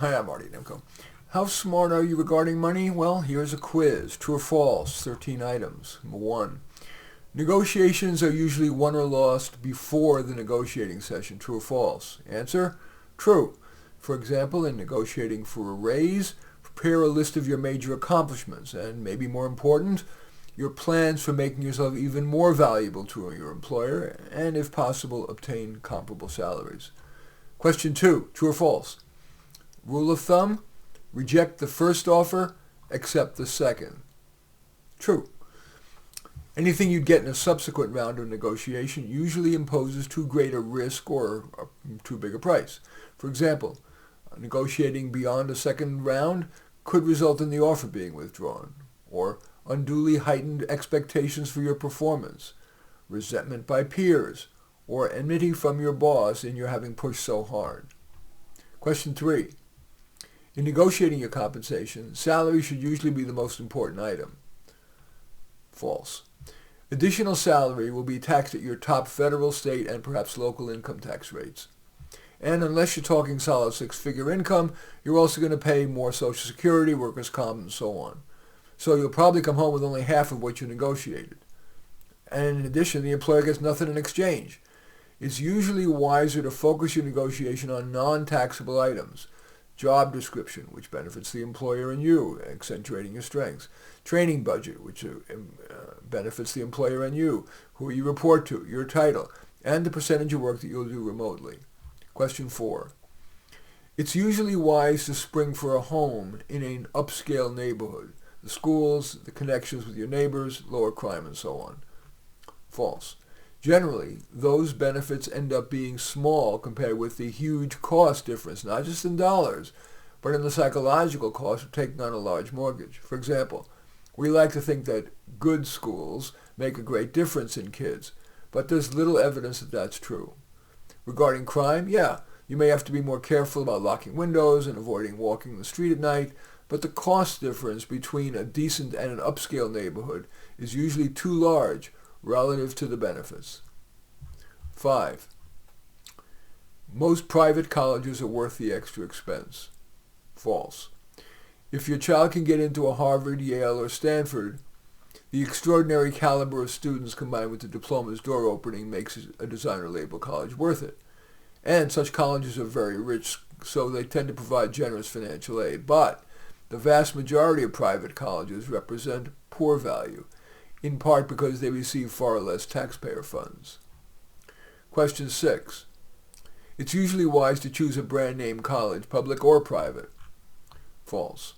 Hi, I'm Marty Nemko. How smart are you regarding money? Well, here's a quiz. True or false? 13 items. Number 1. Negotiations are usually won or lost before the negotiating session. True or false? Answer: true. For example, in negotiating for a raise, prepare a list of your major accomplishments and, maybe more important, your plans for making yourself even more valuable to your employer and, if possible, obtain comparable salaries. Question 2. True or false? Rule of thumb: reject the first offer, accept the second. True. Anything you'd get in a subsequent round of negotiation usually imposes too great a risk or too big a price. For example, negotiating beyond a second round could result in the offer being withdrawn, or unduly heightened expectations for your performance, resentment by peers, or enmity from your boss in your having pushed so hard. Question 3. In negotiating your compensation, salary should usually be the most important item. False. Additional salary will be taxed at your top federal, state, and perhaps local income tax rates. And unless you're talking solid six-figure income, you're also going to pay more Social Security, workers' comp, and so on. So you'll probably come home with only half of what you negotiated. And in addition, the employer gets nothing in exchange. It's usually wiser to focus your negotiation on non-taxable items. Job description, which benefits the employer and you, accentuating your strengths. Training budget, which benefits the employer and you, who you report to, your title, and the percentage of work that you'll do remotely. Question 4. It's usually wise to spring for a home in an upscale neighborhood. The schools, the connections with your neighbors, lower crime, and so on. False. Generally, those benefits end up being small compared with the huge cost difference, not just in dollars, but in the psychological cost of taking on a large mortgage. For example, we like to think that good schools make a great difference in kids, but there's little evidence that that's true. Regarding crime, you may have to be more careful about locking windows and avoiding walking the street at night, but the cost difference between a decent and an upscale neighborhood is usually too large relative to the benefits. 5. Most private colleges are worth the extra expense. False. If your child can get into a Harvard, Yale, or Stanford, the extraordinary caliber of students combined with the diploma's door opening makes a designer label college worth it. And such colleges are very rich, so they tend to provide generous financial aid. But the vast majority of private colleges represent poor value, in part because they receive far less taxpayer funds. Question 6. It's usually wise to choose a brand name college, public or private. False.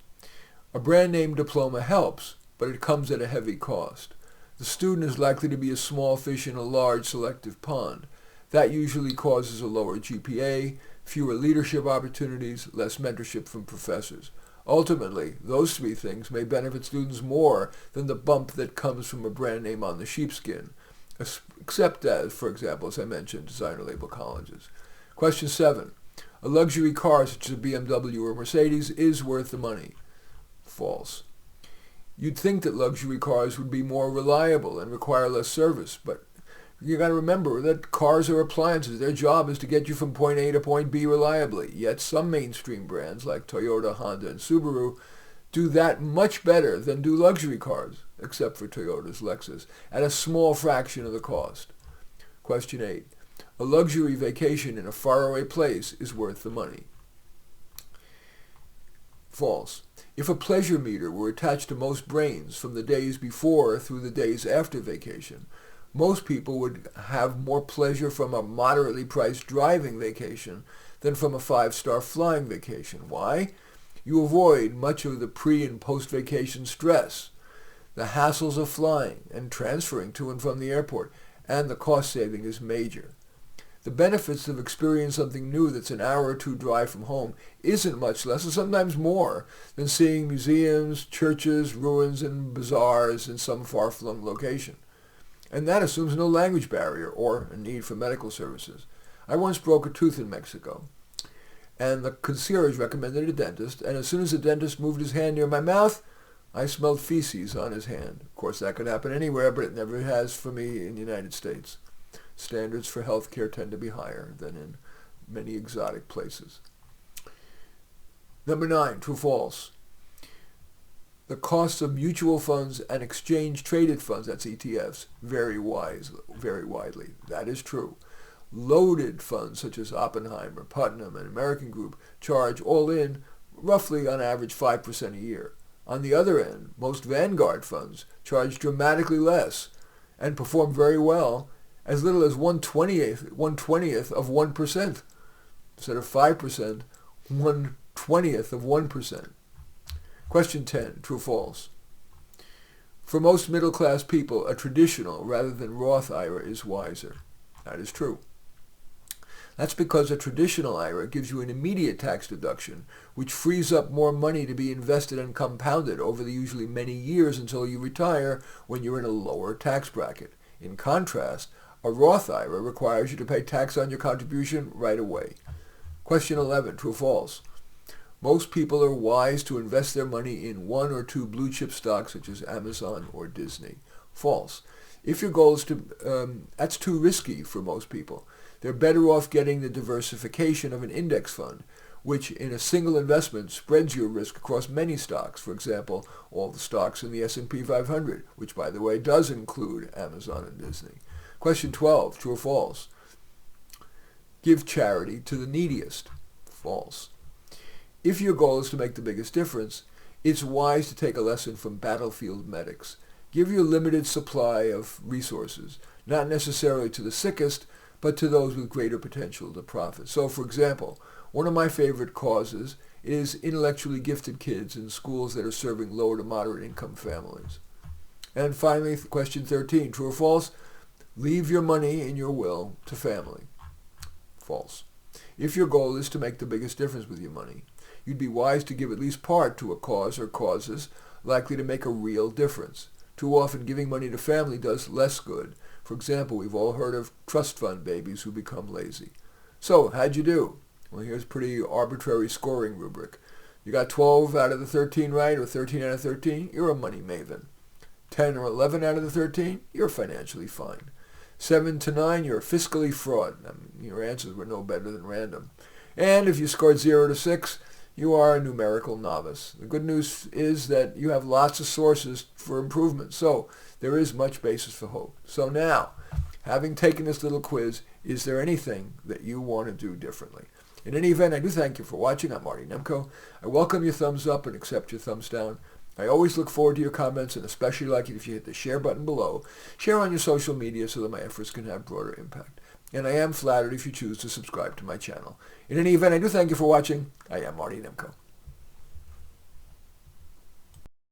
A brand name diploma helps, but it comes at a heavy cost. The student is likely to be a small fish in a large selective pond. That usually causes a lower GPA, fewer leadership opportunities, less mentorship from professors. Ultimately, those three things may benefit students more than the bump that comes from a brand name on the sheepskin, except as, for example, as I mentioned, designer label colleges. Question 7. A luxury car such as a BMW or Mercedes is worth the money. False. You'd think that luxury cars would be more reliable and require less service, but you got to remember that cars are appliances. Their job is to get you from point A to point B reliably. Yet some mainstream brands like Toyota, Honda, and Subaru do that much better than do luxury cars, except for Toyota's Lexus, at a small fraction of the cost. Question 8. A luxury vacation in a faraway place is worth the money. False. If a pleasure meter were attached to most brains from the days before through the days after vacation, most people would have more pleasure from a moderately priced driving vacation than from a 5-star flying vacation. Why? You avoid much of the pre- and post-vacation stress, the hassles of flying and transferring to and from the airport, and the cost saving is major. The benefits of experiencing something new that's an hour or two drive from home isn't much less, and sometimes more, than seeing museums, churches, ruins, and bazaars in some far-flung location. And that assumes no language barrier or a need for medical services. I once broke a tooth in Mexico, and the concierge recommended a dentist, and as soon as the dentist moved his hand near my mouth, I smelled feces on his hand. Of course, that could happen anywhere, but it never has for me in the United States. Standards for health care tend to be higher than in many exotic places. Number 9, true or false? The costs of mutual funds and exchange-traded funds, that's ETFs, vary widely. That is true. Loaded funds such as Oppenheimer, Putnam, and American Group charge all in roughly on average 5% a year. On the other end, most Vanguard funds charge dramatically less and perform very well, as little as 1/20th of 1%. Instead of 5%, 1/20th of 1%. Question 10, true or false? For most middle-class people, a traditional rather than Roth IRA is wiser. That is true. That's because a traditional IRA gives you an immediate tax deduction, which frees up more money to be invested and compounded over the usually many years until you retire when you're in a lower tax bracket. In contrast, a Roth IRA requires you to pay tax on your contribution right away. Question 11, true or false? Most people are wise to invest their money in one or two blue chip stocks such as Amazon or Disney. False. If your goal is that's too risky for most people. They're better off getting the diversification of an index fund, which in a single investment spreads your risk across many stocks. For example, all the stocks in the S&P 500, which by the way does include Amazon and Disney. Question 12, true or false? Give charity to the neediest. False. If your goal is to make the biggest difference, it's wise to take a lesson from battlefield medics. Give your limited supply of resources, not necessarily to the sickest, but to those with greater potential to profit. So, for example, one of my favorite causes is intellectually gifted kids in schools that are serving lower to moderate income families. And finally, question 13, true or false? Leave your money in your will to family. False. If your goal is to make the biggest difference with your money, you'd be wise to give at least part to a cause or causes likely to make a real difference. Too often, giving money to family does less good. For example, we've all heard of trust fund babies who become lazy. So, how'd you do? Well, here's a pretty arbitrary scoring rubric. You got 12 out of the 13 right, or 13 out of 13, you're a money maven. 10 or 11 out of the 13, you're financially fine. 7 to 9, you're a fiscally fraud. Your answers were no better than random. And if you scored 0 to 6, you are a numerical novice. The good news is that you have lots of sources for improvement, so there is much basis for hope. So now, having taken this little quiz, is there anything that you want to do differently? In any event, I do thank you for watching. I'm Marty Nemko. I welcome your thumbs up and accept your thumbs down. I always look forward to your comments, and especially like it if you hit the share button below. Share on your social media so that my efforts can have broader impact. And I am flattered if you choose to subscribe to my channel. In any event, I do thank you for watching. I am Marty Nemko.